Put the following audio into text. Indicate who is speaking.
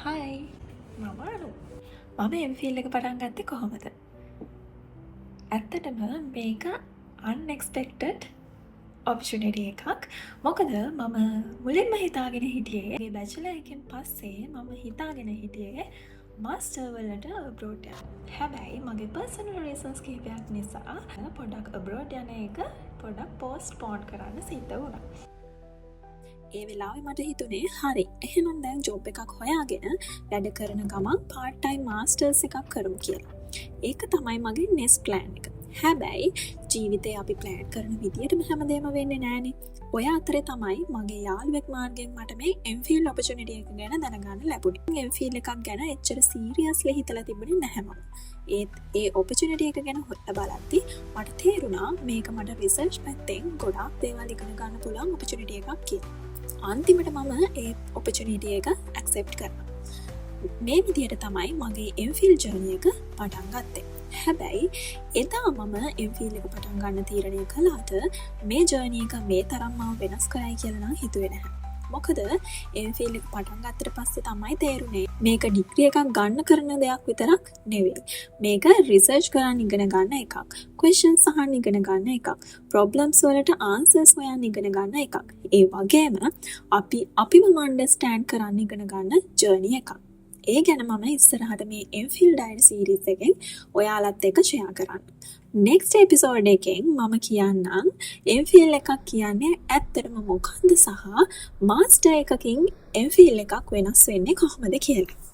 Speaker 1: හයි මම අනු මම එම්ෆිල් එක පටන් ගත්තේ කොහොමද? ඇත්තටම මේක අන්එක්ස්පෙක්ටඩ් ඔප්චුනිටි එකක්. මොකද මම මුලින්ම හිතාගෙන හිටියේ බැචලර් එකෙන් පස්සේ මම හිතාගෙන හිටියේ මාස්ටර් වලට අබ්‍රෝඩ් යන්න. හැබැයි මගේ පර්සනල් රීසන්ස් කිහිපයක් නිසා පොඩ්ඩක් අබ්‍රෝඩ් යන එක පොඩ්ඩක් පෝස්ට්පෝන් කරන්න සිද්ධ වුණා. ඒ වෙලාවේ මට හිතුනේ හරි එහෙනම් දැන් ජොබ් එකක් හොයාගෙන වැඩ කරන ගමන් පාර්ට් ටයිම් මාස්ටර්ස් එකක් කරමු කියලා. ඒක තමයි මගේ නෙක්ස්ට් ප්ලෑන් එක. හැබැයි ජීවිතේ අපි ප්ලෑන් කරන විදියටම හැමදේම වෙන්නේ නෑනේ. ඔය අතරේ තමයි මගේ යාළුවෙක් මාර්ගයෙන් මට මේ එම්ෆිල් ඔපචුනිටි එක ගැන දැනගන්න ලැබුණේ. එම්ෆිල් එකක් ගැන එච්චර සීරියස්ලි හිතලා තිබුණේ නැහැ මම. ඒ ඔපචුනිටි එක ගැන හොයලා බලද්දි මට තේරුණා මේක මට රිසර්ච් පැත්තෙන් ගොඩාක් දේවල් ඉගෙන ගන්න පුළුවන් ඔපචුනිටි එකක් කියලා. අන්තිමට මම ඒ ඔපචුනිටි එක ඇක්සෙප්ට් කරනවා. මේ විදියට තමයි මගේ එම්ෆිල් ජර්නි එක පටන් ගත්තේ. හැබැයි එදා මම එම්ෆිල් එක පටන් ගන්න තීරණය කළාට මේ ජර්නි එක මේ තරම් මම වෙනස් කරයි කියලා නම් හිතුවේ නැහැ. මොකද එම්ෆිල් එක පටන් ගත්තට පස්සේ තමයි තේරුනේ මේක ඩිග්‍රී එකක් ගන්න කරන දෙයක් විතරක් නෙවෙයි. මේක රිසර්ච් කරන් ඉගෙන ගන්න එකක්. ක්වෙස්චන්ස් අහන්න ඉගෙන ගන්න එකක්. ප්‍රොබ්ලම්ස් වලට ආන්සර්ස් හොයන්න ඉගෙන ගන්න එකක්. ඒ වගේම අපිම අන්ඩර්ස්ටෑන්ඩ් කරන්න ඉගෙන ගන්න ජර්නි එකක්. ඒ ගැන මම ඉස්සරහට මේ එම්ෆිල් ඩයරි සීරීස් එකෙන් ඔයාලත් එක්ක ෂෙයා කරන්න. නෙක්ස්ට් එපිසෝඩ් එකෙන් මම කියන්නම් එම්ෆිල් එකක් කියන්නේ ඇත්තටම මොකක්ද සහ මාස්ටර් එකකින් එම්ෆිල් එකක් වෙනස් වෙන්නේ කොහොමද කියලා.